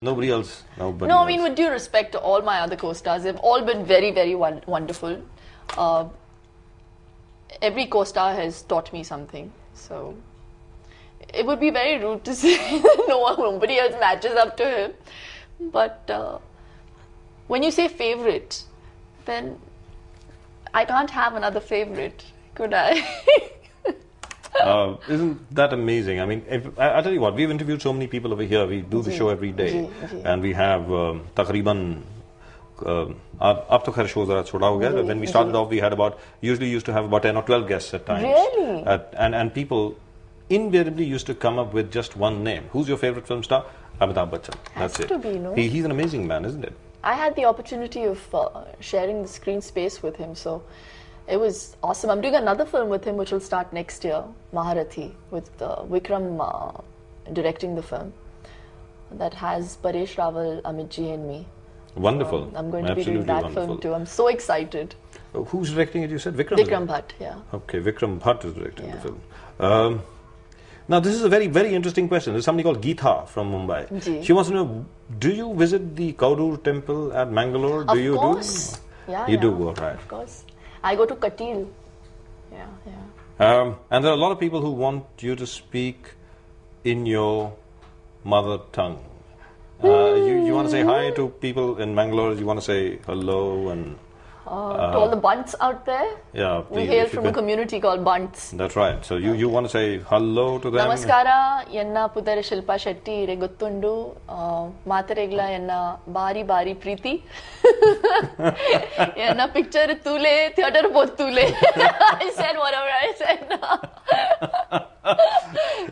Nobody else. Nobody No, else. I mean, with due respect to all my other co-stars, they've all been very, very wonderful. Every co-star has taught me something. So it would be very rude to say nobody else matches up to him. But when you say favorite, then I can't have another favorite, could I? Isn't that amazing? I mean, I'll tell you what, we've interviewed so many people over here. We do the show every day. And we have takriban, ab to khair show zara choda ho gaya. When we started off, we had usually used to have about 10 or 12 guests at times. Really? And people invariably used to come up with just one name. Who's your favorite film star? Amitabh Bachchan. That's it. To be, no? He's an amazing man, isn't it? I had the opportunity of sharing the screen space with him, so it was awesome. I'm doing another film with him which will start next year, Maharathi, with Vikram directing the film. That has Paresh Rawal, Amit Ji and me. Wonderful. I'm going to Absolutely be doing that wonderful. film too. I'm so excited. Who's directing it, you said? Vikram? Vikram Bhatt, yeah. Okay, Vikram Bhatt is directing the film. Now, this is a very, very interesting question. There's somebody called Geetha from Mumbai. Ji. She wants to know, do you visit the Kaudur temple at Mangalore? Of course. Yeah, you do go, right. Of course. I go to Katil. Yeah. And there are a lot of people who want you to speak in your mother tongue. You want to say hi to people in Mangalore? You want to say hello and... to all the bunts out there? Yeah, We please, hail from a community called bunts. That's right. So you want to say hello to them? Namaskara, yenna pudare Shilpa Shetty, re gottundu, materegla yenna bari bari priti. Yenna picture tule, theater both tule. I said whatever I said.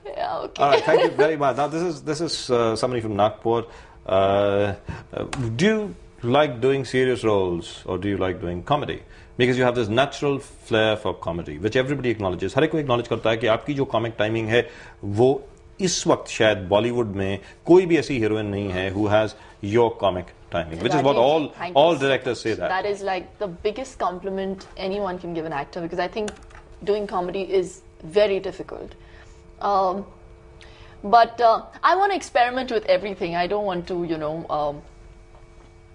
Yeah, okay. All right, thank you very much. Now this is somebody from Nagpur. Do you like doing serious roles or do you like doing comedy? Because you have this natural flair for comedy, which everybody acknowledges. हर एक को acknowledge करता है कि आपकी जो comic timing है, वो इस वक्त शायद Bollywood में कोई भी ऐसी heroine नहीं है who has your comic timing, which is what all directors say that. That is like the biggest compliment anyone can give an actor, because I think doing comedy is very difficult. But I want to experiment with everything. I don't want to,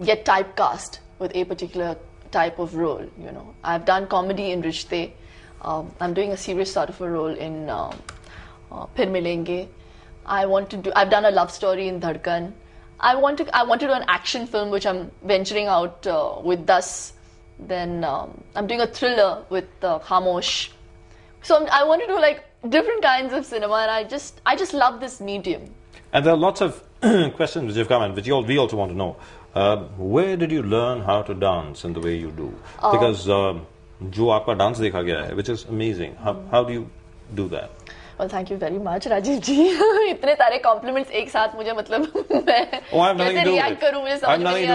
get typecast with a particular type of role. I've done comedy in Rishte. I'm doing a serious sort of a role in Phir Milenge. I've done a love story in Dhadkan. I want to do an action film, which I'm venturing out with Das. Then I'm doing a thriller with Khamosh. So I want to do like different kinds of cinema, and I just love this medium. And there are lots of questions which have come in, which we also want to know. Where did you learn how to dance in the way you do? Because jo aapka dance dekha gaya hai, which is amazing. How do you do that? Well, thank you very much, Rajiv ji. इतने सारे compliments एक साथ मुझे मतलब मैं कैसे react करूँ मुझे समझ में नहीं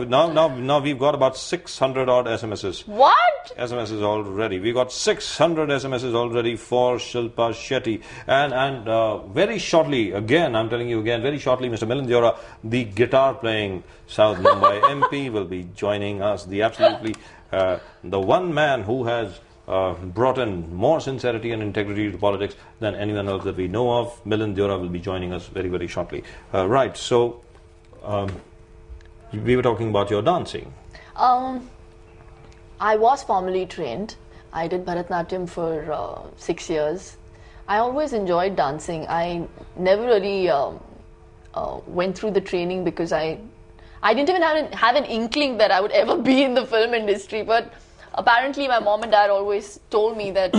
आता. Now we've got about 600 odd SMSs. What? SMSs already. We got 600 SMSs already for Shilpa Shetty. And very shortly, again, I'm telling you again, very shortly, Mr. Milind Deora, the guitar playing South Mumbai MP will be joining us. The one man who has brought in more sincerity and integrity to politics than anyone else that we know of. Milind Deora will be joining us very, very shortly. Right, so we were talking about your dancing. I was formally trained. I did Bharatnatyam for 6 years. I always enjoyed dancing. I never really went through the training because I didn't even have an inkling that I would ever be in the film industry, but apparently my mom and dad always told me that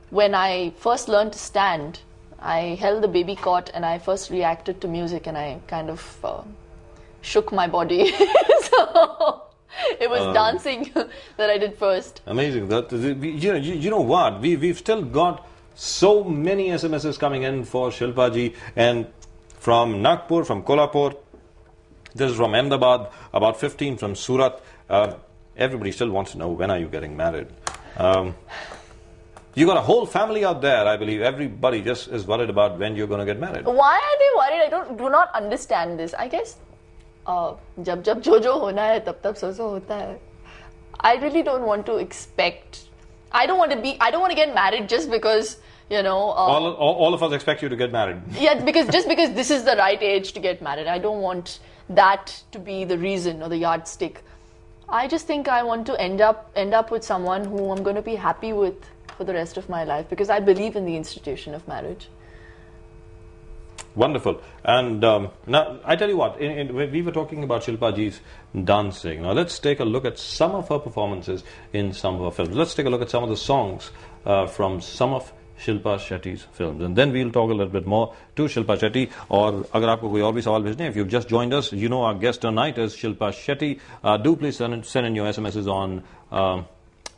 when I first learned to stand, I held the baby cot and I first reacted to music and I kind of shook my body. So it was dancing that I did first. Amazing. You know what? We've still got so many SMSs coming in for Shilpa ji, and from Nagpur, from Kolhapur, this is from Ahmedabad, about 15 from Surat. Everybody still wants to know, when are you getting married? You got a whole family out there, I believe. Everybody just is worried about when you're going to get married. Why are they worried? I do not understand this. I guess jab jo hona hai, tab so hota hai. I really don't want to expect. I don't want to get married just because you know. All of us expect you to get married. Yeah, because this is the right age to get married. I don't want that to be the reason or the yardstick. I just think I want to end up with someone who I'm going to be happy with for the rest of my life, because I believe in the institution of marriage. Wonderful. And now, I tell you what, we were talking about Shilpa ji's dancing. Now, let's take a look at some of her performances in some of her films. Let's take a look at some of the songs from some of Shilpa Shetty's films. And then we'll talk a little bit more to Shilpa Shetty. Or, agar aapko koi aur bhi sawal bhejne, if you've just joined us, you know our guest tonight is Shilpa Shetty. Do please send in your SMSs on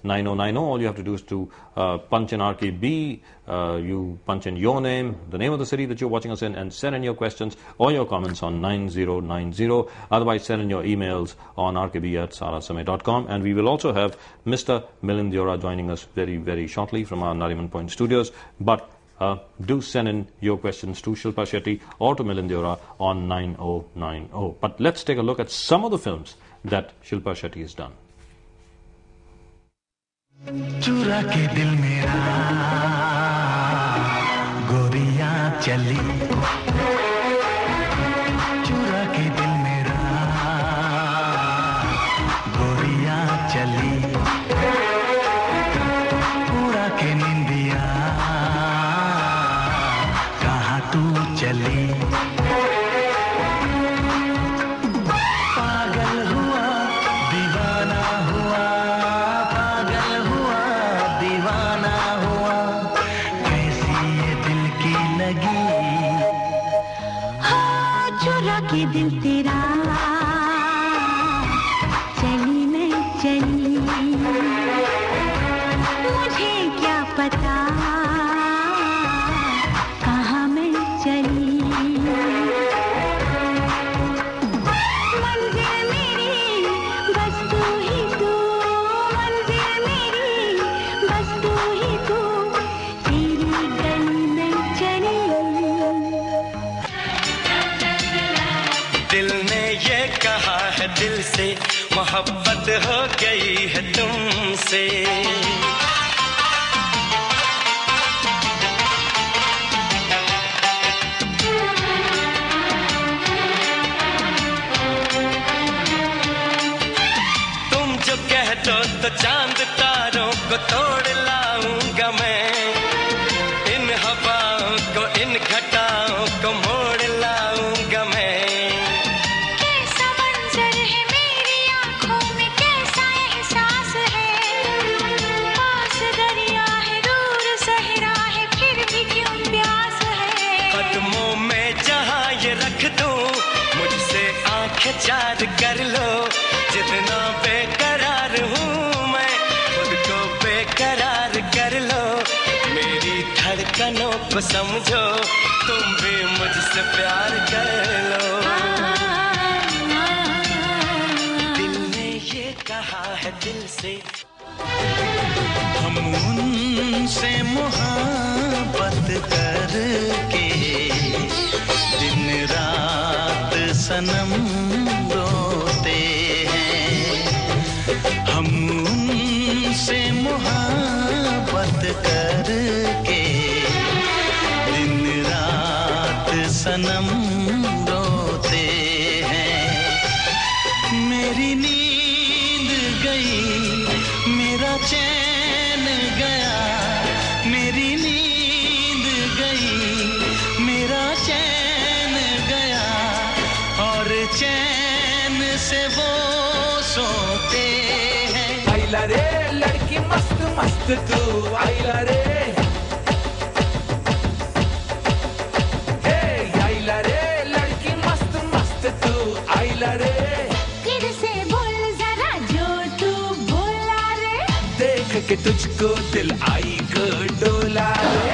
9090. All you have to do is to punch in RKB, you punch in your name, the name of the city that you're watching us in, and send in your questions or your comments on 9090. Otherwise, send in your emails on rkb@sarasamay.com. And we will also have Mr. Milind Deora joining us very, very shortly from our Nariman Point studios. But do send in your questions to Shilpa Shetty or to Milind Deora on 9090. But let's take a look at some of the films that Shilpa Shetty has done. चुरा के दिल मेरा गोरियां चली, चुरा के दिल मेरा गोरियां चली, उड़ा के निंदिया कहाँ तू चली, पागल हुआ दीवाना हुआ, के दिल तेरा चली मैं चली, मुझे क्या पता कहाँ मैं चली, मंजिल मेरी बस तू ही तू, मंजिल मेरी बस तू ही तू, तेरी गली में चली। दिल ने ये कहा है दिल से मोहब्बत हो गई है तुमसे, तुम जो कह दो तो चांद तारों को तोड़ लाऊंगा मैं, इन हवाओं को इन घटाओं को मोड़ लाऊंगा मैं। चार कर लो, जितना बेकरार हूँ मैं, खुद को बेकरार कर लो, मेरी धड़कनों को समझो, तुम भी मुझसे प्यार कर लो। दिल ने ये कहा है दिल से, हम उनसे मोहब्बत करके दिन रात सनम रोते हैं, हम उनसे मोहब्बत करके दिन रात सनम रोते हैं, मेरी नींद गई मेरा चैन गया, मेरी नींद गई मेरा चैन गया, और चैन से वो सोते हैं। आइला रे लड़की मस्त मस्त तू, आइला रे, हे आइला रे लड़की मस्त मस्त तू, आइला रे, फिर से बोल जरा जो तू बोला रे, देख के तुझको दिल आई को डोला रे।